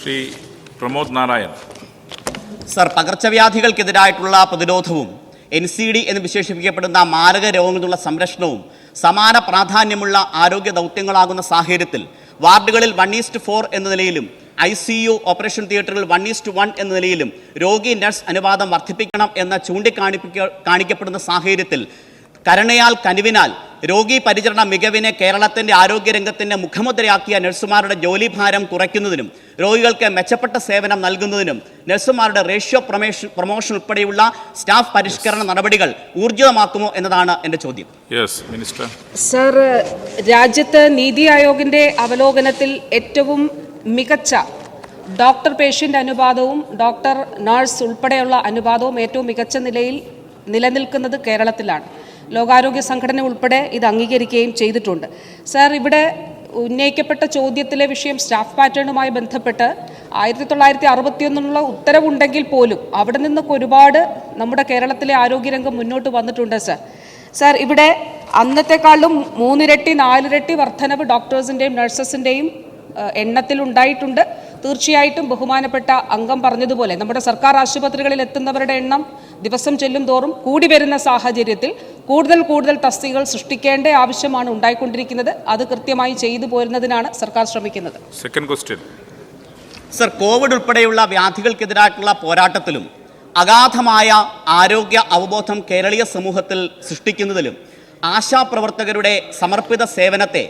Shri Pramod Narayan. Sir, പകർച്ചവ്യാധികൾക്കെതിരായിട്ടുള്ള പ്രതിരോധവും NCD എന്ന് വിശേഷിപ്പിക്കപ്പെടുന്ന മാരക രോഗങ്ങളുള്ള സംരക്ഷണവും സമാന പ്രാധാന്യമുള്ള ആരോഗ്യ ദൗത്യങ്ങളാകുന്ന സാഹചര്യത്തിൽ വാർഡുകളിൽ 1:4 എന്ന നിലയിലും ICU ഓപ്പറേഷൻ തിയേറ്ററുകൾ 1:1 എന്ന നിലയിലും രോഗി നഴ്സ് അനുപാതം വർദ്ധിപ്പിക്കണം എന്ന കാണിക്കപ്പെടുന്ന സാഹചര്യത്തിൽ കരുണയാൽ കനിവിനാൽ രോഗി പരിചരണ മികവിനെ കേരളത്തിൻ്റെ ആരോഗ്യരംഗത്തിൻ്റെ മുഖമുദ്രയാക്കിയ നഴ്സുമാരുടെ ജോലിഭാരം കുറയ്ക്കുന്നതിനും രോഗികൾക്ക് മെച്ചപ്പെട്ട സേവനം നൽകുന്നതിനും നഴ്സുമാരുടെ റേഷ്യോ പ്രൊമോഷൻ ഉൾപ്പെടെയുള്ള സ്റ്റാഫ് പരിഷ്കരണ നടപടികൾ ഊർജിതമാക്കുമോ എന്നതാണ് എൻ്റെ ചോദ്യം. മിനിസ്റ്റർ. സർ, രാജ്യത്ത് നീതി ആയോഗിൻ്റെ അവലോകനത്തിൽ ഏറ്റവും മികച്ച ഡോക്ടർ പേഷ്യൻ്റ് അനുപാതവും ഡോക്ടർ നഴ്സ് ഉൾപ്പെടെയുള്ള അനുപാതവും ഏറ്റവും മികച്ച നിലയിൽ നിലനിൽക്കുന്നത് കേരളത്തിലാണ്. ലോകാരോഗ്യ സംഘടന ഉൾപ്പെടെ ഇത് അംഗീകരിക്കുകയും ചെയ്തിട്ടുണ്ട്. സർ, ഇവിടെ ഉന്നയിക്കപ്പെട്ട ചോദ്യത്തിലെ വിഷയം സ്റ്റാഫ് പാറ്റേണുമായി ബന്ധപ്പെട്ട് 1961 ഉത്തരവുണ്ടെങ്കിൽ പോലും അവിടെ നിന്നൊക്കെ ഒരുപാട് നമ്മുടെ കേരളത്തിലെ ആരോഗ്യരംഗം മുന്നോട്ട് വന്നിട്ടുണ്ട്. സർ, ഇവിടെ അന്നത്തെക്കാളും 3 ഇരട്ടി 4 ഇരട്ടി വർധനവ് ഡോക്ടേഴ്സിൻ്റെയും നഴ്സസിൻ്റെയും എണ്ണത്തിലുണ്ടായിട്ടുണ്ട്. തീർച്ചയായിട്ടും ബഹുമാനപ്പെട്ട അംഗം പറഞ്ഞതുപോലെ നമ്മുടെ സർക്കാർ ആശുപത്രികളിൽ എത്തുന്നവരുടെ എണ്ണം ദിവസം ചെല്ലും തോറും കൂടി വരുന്ന സാഹചര്യത്തിൽ കൂടുതൽ തസ്തികകൾ സൃഷ്ടിക്കേണ്ട ആവശ്യമാണ് ഉണ്ടായിക്കൊണ്ടിരിക്കുന്നത്. അത് കൃത്യമായി ചെയ്തു പോരുന്നതിനാണ് സർക്കാർ ശ്രമിക്കുന്നത്. Second question. സർ, കോവിഡ് ഉൾപ്പെടെയുള്ള വ്യാധികൾക്കെതിരായിട്ടുള്ള പോരാട്ടത്തിലും അഗാധമായ ആരോഗ്യ അവബോധം കേരളീയ സമൂഹത്തിൽ സൃഷ്ടിക്കുന്നതിലും ആശാപ്രവർത്തകരുടെ സമർപ്പിത സേവനത്തെ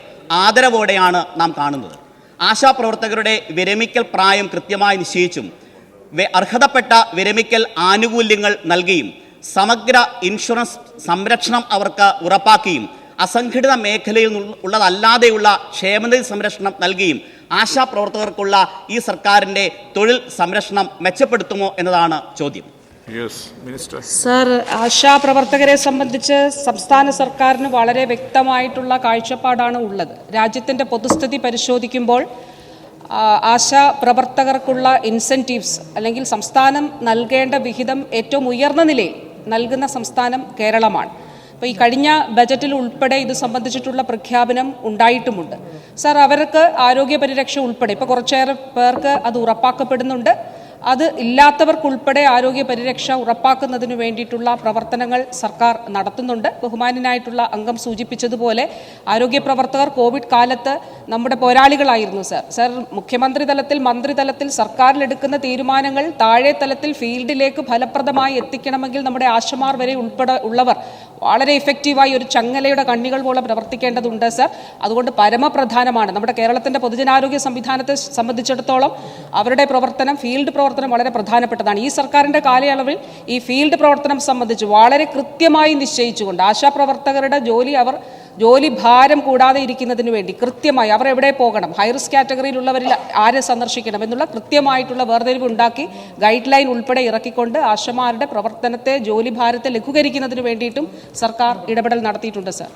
ആദരവോടെയാണ് നാം കാണുന്നത്. ആശാപ്രവർത്തകരുടെ വിരമിക്കൽ പ്രായം കൃത്യമായി നിശ്ചയിച്ചും അർഹതപ്പെട്ട വിരമിക്കൽ ആനുകൂല്യങ്ങൾ നൽകിയും സമഗ്ര ഇൻഷുറൻസ് സംരക്ഷണം അവർക്ക് ഉറപ്പാക്കിയും അസംഘടിത മേഖലയിൽ ഉള്ളതല്ലാതെയുള്ള ക്ഷേമനിധി സംരക്ഷണം നൽകിയും ആശാപ്രവർത്തകർക്കുള്ള ഈ സർക്കാരിൻ്റെ തൊഴിൽ സംരക്ഷണം മെച്ചപ്പെടുത്തുമോ എന്നതാണ് ചോദ്യം. സർ, ആശാപ്രവർത്തകരെ സംബന്ധിച്ച് സംസ്ഥാന സർക്കാരിന് വളരെ വ്യക്തമായിട്ടുള്ള കാഴ്ചപ്പാടാണ് ഉള്ളത്. രാജ്യത്തിൻ്റെ പൊതുസ്ഥിതി പരിശോധിക്കുമ്പോൾ ആശാപ്രവർത്തകർക്കുള്ള ഇൻസെൻറ്റീവ്സ് അല്ലെങ്കിൽ സംസ്ഥാനം നൽകേണ്ട വിഹിതം ഏറ്റവും ഉയർന്ന നിലയിൽ നൽകുന്ന സംസ്ഥാനം കേരളമാണ്. അപ്പോൾ ഈ കഴിഞ്ഞ ബജറ്റിൽ ഉൾപ്പെടെ ഇത് സംബന്ധിച്ചിട്ടുള്ള പ്രഖ്യാപനം ഉണ്ടായിട്ടുമുണ്ട്. സർ, അവർക്ക് ആരോഗ്യ പരിരക്ഷ ഉൾപ്പെടെ ഇപ്പോൾ കുറച്ചേറെ പേർക്ക് അത് ഉറപ്പാക്കപ്പെടുന്നുണ്ട്. അത് ഇല്ലാത്തവർക്കുൾപ്പെടെ ആരോഗ്യ പരിരക്ഷ ഉറപ്പാക്കുന്നതിന് വേണ്ടിയിട്ടുള്ള പ്രവർത്തനങ്ങൾ സർക്കാർ നടത്തുന്നുണ്ട്. ബഹുമാന്യനായിട്ടുള്ള അംഗം സൂചിപ്പിച്ചതുപോലെ ആരോഗ്യ പ്രവർത്തകർ കോവിഡ് കാലത്ത് നമ്മുടെ പോരാളികളായിരുന്നു. സർ, മുഖ്യമന്ത്രി തലത്തിൽ മന്ത്രിതലത്തിൽ സർക്കാരിലെടുക്കുന്ന തീരുമാനങ്ങൾ താഴെ തലത്തിൽ ഫീൽഡിലേക്ക് ഫലപ്രദമായി എത്തിക്കണമെങ്കിൽ നമ്മുടെ ആശമാർ വരെ ഉൾപ്പെടെ ഉള്ളവർ വളരെ ഇഫക്റ്റീവായി ഒരു ചങ്ങലയുടെ കണ്ണികൾ പോലെ പ്രവർത്തിക്കേണ്ടതുണ്ട്. സർ, അതുകൊണ്ട് പരമപ്രധാനമാണ്. നമ്മുടെ കേരളത്തിൻ്റെ പൊതുജനാരോഗ്യ സംവിധാനത്തെ സംബന്ധിച്ചിടത്തോളം അവരുടെ പ്രവർത്തനം, ഫീൽഡ് പ്രവർത്തനം വളരെ പ്രധാനപ്പെട്ടതാണ്. ഈ സർക്കാരിൻ്റെ കാലയളവിൽ ഈ ഫീൽഡ് പ്രവർത്തനം സംബന്ധിച്ച് വളരെ കൃത്യമായി നിശ്ചയിച്ചുകൊണ്ട് ആശാപ്രവർത്തകരുടെ ജോലി ഭാരം കൂടാതെ ഇരിക്കുന്നതിന് വേണ്ടി കൃത്യമായി അവർ എവിടെ പോകണം, ഹൈ റിസ്ക് കാറ്റഗറിയിലുള്ളവരിൽ ആരെ സന്ദർശിക്കണം എന്നുള്ള കൃത്യമായിട്ടുള്ള വേർതിരിവ് ഉണ്ടാക്കി ഗൈഡ് ലൈൻ ഉൾപ്പെടെ ഇറക്കിക്കൊണ്ട് ആശമാരുടെ പ്രവർത്തനത്തെ, ജോലി ഭാരത്തെ ലഘൂകരിക്കുന്നതിന് വേണ്ടിയിട്ടും സർക്കാർ ഇടപെടൽ നടത്തിയിട്ടുണ്ട്. സർ.